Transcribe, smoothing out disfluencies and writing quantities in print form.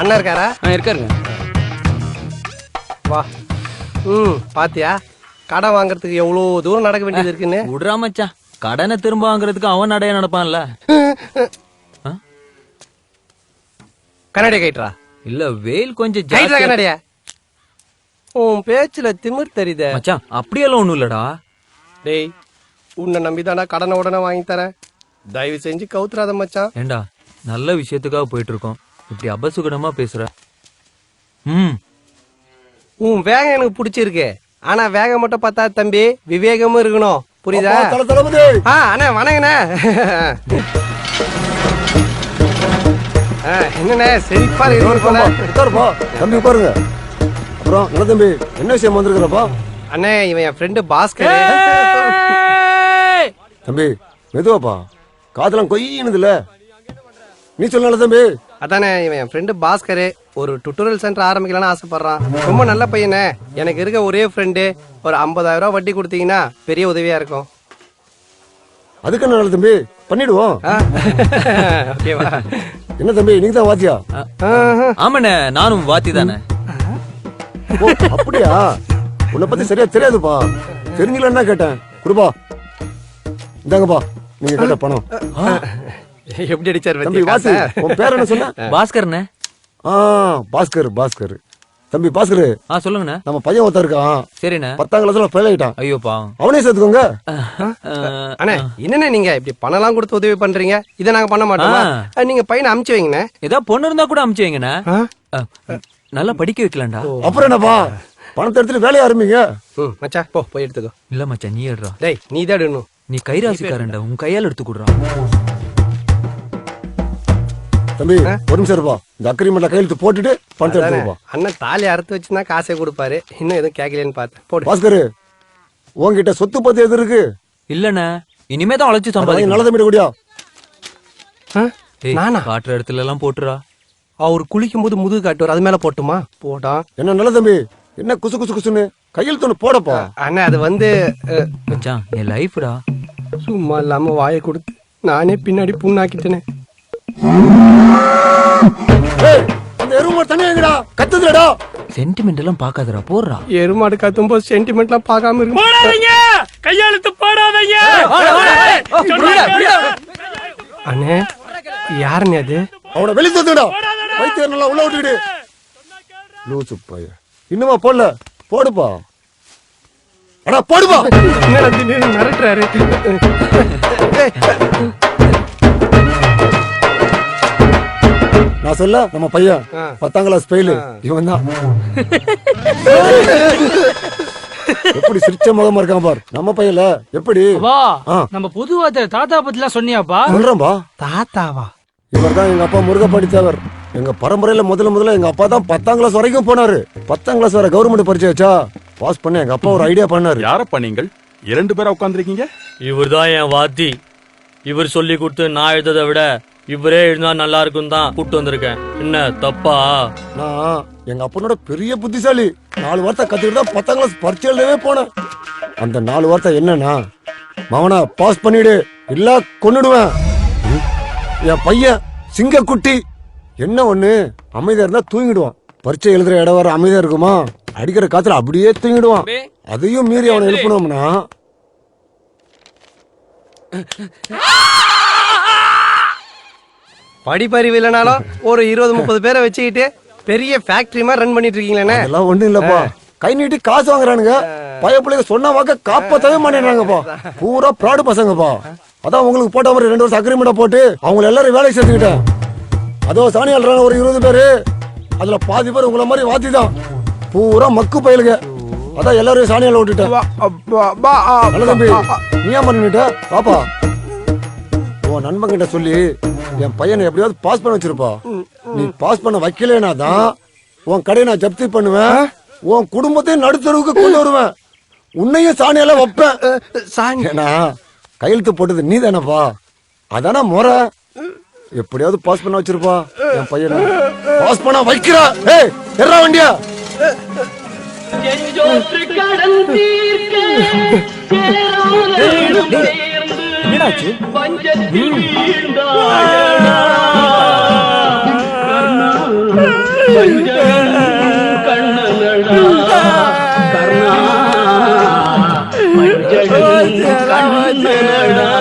அண்ணா இருக்காரா? இருக்காருங்க. வா. பாத்தியா கடன் வாங்குறதுக்கு எவ்வளவு தூரம் நடக்க வேண்டியது இருக்குன்னு. விடுறா மச்சான், கடனை திரும்ப வாங்குறதுக்கு அவன் நடைய நடப்பான்ல. கண்ணாடியா கைட்ரா. இல்ல வெயில் கொஞ்சம் கைட்ரா கண்ணாடியா. உன் பேச்சுல திமிர் தெரியுதே மச்சான். அப்படியெல்லாம் ஒண்ணும் இல்லடா. டேய், உன்னை நம்பிதானா கடனை உடனே வாங்கி தரேன். தயவு செஞ்சு கவுத்துறாத மச்சான். ஏண்டா நல்ல விஷயத்துக்காக போயிட்டு இருக்கோம், இப்படி அபசுகடமா பேசுற. உன் வேகம் எனக்கு பிடிச்சிருக்கு. ஆனா வேகம் மட்டும் பார்த்தா தம்பி, விவேகமும் இருக்கணும். புரியுதா? அண்ணா வணங்கண்ணே. என்னண்ணே செழிப்பா இருப்பா தம்பி பாருங்க. அப்புறம் நல்ல தம்பி, என்ன விஷயம் வந்திருக்கிறப்பா? அண்ணே, இவன் என் ஃப்ரெண்டு பாஸ்கர். தம்பி மெதுவாப்பா, காதெல்லாம் கொய்யினதுல. நீ சொல்ல தம்பி. அதானே, இவன் என் ஃப்ரெண்டு பாஸ்கர். ஒரு டுட்டோரியல் சென்டர் ஆரம்பிக்கலாம்னு ஆசைப்படுறான். ரொம்ப நல்ல பையனே. எனக்கு இருக்க ஒரே ஃப்ரெண்டு. ஒரு 50,000 ரூபாய் வட்டி கொடுத்தீங்கன்னா பெரிய உதவியா இருக்கும். அதுக்கு நல்ல தம்பி, பண்ணிடுவோம். என்ன தம்பி, நீங்க தான் வாத்தியா? ஆமாண்ணே, நானும் வாத்தி தானே. அப்படியா? உன்னை பத்தி சரியா தெரியாதுப்பா. தெரிஞ்சலன்னா கேட்டேன். குடுப்பா, இந்தாங்கப்பா நீங்க கேட்ட பணம். எப்படி அடிச்சாரு தம்பி வாசி, உன் பேர் என்ன சொன்ன? பாஸ்கர்ண்ணே. பாஸ்கர். பாஸ்கர் தம்பி பாஸ்கர். சொல்லுங்கண்ணே. நம்ம பையன் ஒருத்தர் இருக்கான். சரிண்ணே. 10ஆம் கிளாஸ்ல ஃபெயில் ஆயிட்டான். ஐயோப்பா, அவனே சேர்த்துக்கோங்க. அண்ணே, என்னண்ணே நீங்க இப்படி பணம்லாம் கொடுத்து உதவி பண்றீங்க? இதை நாங்க பண்ண மாட்டோமா? நீங்க பையனை அமுச்சு வைங்கண்ணே. ஏதாவது பொண்ணு இருந்தா கூட அமுச்சு வைங்கண்ணே. நல்லா படிக்க வைக்கலாம்டா. அப்புறம் என்னப்பா, பணத்தை எடுத்துட்டு வேலையை ஆரம்பிங்க. மச்சா போய் எடுத்துக்கோ. இல்ல மச்சான், நீ எடுறா. டேய், நீ தான் எடுக்கணும். நீ கைராசிக்காரன்டா, உன் கையால எடுத்து கொடுறா. தம்பி ஒரு நிமிஷம் இருப்பா, இந்த அக்ரிமெண்ட்ல கையெழுத்து போட்டுட்டு பணத்தை எடுத்துப்பா. அண்ணன் தாலி அறுத்து வச்சுன்னா காசே கொடுப்பாரு. இன்னும் எதுவும் கேட்கலன்னு பார்த்தேன். போடு பாஸ்கர், உன்கிட்ட சொத்து பத்தி எது இருக்கு? இல்லண்ணே, இனிமே தான் அழைச்சு சம்பாதிக்க. நல்ல தம்பி கூடியா? நானா காட்டுற இடத்துல எல்லாம் போட்டுறா. அவர் குளிக்கும் போது முதுகு காட்டுவார், அது மேல போட்டுமா? போடா. என்ன நல்ல தம்பி, என்ன குசு குசு குசுன்னு கையெழுத்து ஒண்ணு போடப்பா. அண்ணா அது மச்சான், என் லைஃப்டா. சும்மா இல்லாம வாயை கொடுத்து நானே பின்னாடி புண்ணாக்கிட்டேனே. அந்த எருமாடு தண்ணி எங்கடா கத்துதுடா. சென்டிமெண்ட் எல்லாம் பாக்காதடா, போடுறா. எருமாடு கத்தும்போது சென்டிமெண்ட் எல்லாம் பார்க்காம இருக்கு. போடாதீங்க, கையெழுத்து போடாதீங்க. அண்ணே, யாருன்னு அது? அவனை வெளியே தந்துடா. வைத்தியர் நல்லா உள்ள விட்டுடு. லூசு பைய, இன்னுமா போடல? போடுப்பா. அடா போடுப்பா. மிரட்டுறாரு. நான் சொல்ல, நம்ம பையன் 10ஆம் கிளாஸ் ஃபெயில். இவன் தான். எப்படி சிரிச்ச முகமா இருக்கான் பார் நம்ம பையல. எப்படி நம்ம பொதுவாக தாத்தா பத்தி எல்லாம் சொன்னியாப்பா? சொல்றேன்பா. தாத்தாவா? இவர் தான் எங்க அப்பா முருகப்பாடி தேவர். எங்க பரம்பரையில முதல்ல எங்க அப்பா தான் 10ஆம் கிளாஸ் வரைக்கும் போனாரு. 10ஆம் கிளாஸ் வரை கவர்மெண்ட் பரிச்சை வச்சா பாஸ் பண்ண எங்க அப்பா ஒரு ஐடியா பண்ணாரு. யாரப்பா நீங்கள் 2 பேரா உட்கார்ந்துருக்கீங்க? இவர் தான் என் வாத்தி. இவர் சொல்லி கொடுத்து நான் எழுததை விட இவரே எழுந்தா நல்லா இருக்கும் தான் கூப்பிட்டு வந்திருக்கேன். என்ன தப்பா? நான் எங்க அப்பனோட பெரிய புத்திசாலி. 4 வார்த்தை கத்துக்கிட்டு தான் 10ஆம் கிளாஸ் பரிச்சை எழுதவே போனேன். அந்த 4 வார்த்தை என்னன்னா, மவனா பாஸ் பண்ணிடு இல்ல கொன்னுடுவேன். என் பையன் சிங்கக்குட்டி. என்ன ஒண்ணு, அமைதியா இருந்தா தூங்கிடுவான். பரிச்சை எழுதுற இடம் வர அமைதியா இருக்குமா? அடிக்கிற காத்துல அப்படியே தூங்கிடுவான். அதையும் மீறி அவனை எழுப்பணும்னா படிப்பறிவு இல்லைனாலும் ஒரு 20-30 பேரை வச்சுக்கிட்டு பெரிய ஃபேக்டரி மாதிரி ரன் பண்ணிட்டு இருக்கீங்களே. அதெல்லாம் ஒண்ணும் இல்லப்பா. கை நீட்டி காசு வாங்குறானுங்க. பய பிள்ளைங்க சொன்ன வாக்க காப்பாத்தவே மாட்டேங்கிறாங்கப்பா. பூரா ப்ராடு பசங்கப்பா. அதான் உங்களுக்கு போட்ட மாதிரி 2 வருஷம் அக்ரிமெண்ட் போட்டு அவங்க எல்லாரும் வேலைக்கு சேர்த்துக்கிட்டேன். அதோ சாணி அல்றாங்க ஒரு 20 பேரு. அதுல பாதி பேர் உங்களை மாதிரி வாத்தி தான். பூரா மக்கு பயிலுங்க. அதான் எல்லாரும் சாணியால விட்டுட்டேன். நல்ல தம்பி, நீ ஏன் பண்ணிட்ட? பாப்பா உன் நண்பன் கிட்ட சொல்லி என் பையனை எப்படியாவது பாஸ் பண்ண வச்சிருப்பா. நீ பாஸ் பண்ண வைக்கலனா தான் உன் கடையை நான் ஜப்தி பண்ணுவேன். உன் குடும்பத்தையும் நடுத்தருவுக்கு கொண்டு வருவேன். உன்னையும் சாணியால வைப்பேன். ஏன்னா கையெழுத்து போட்டது நீ தானப்பா. அதானா முறை. எப்படியாவது பாஸ் பண்ண வச்சிருப்பா என் பையனை. பாஸ் பண்ண வைக்கிறா. ஏய் எறா வண்டியா. என்னடாச்சு? கண்ணனடா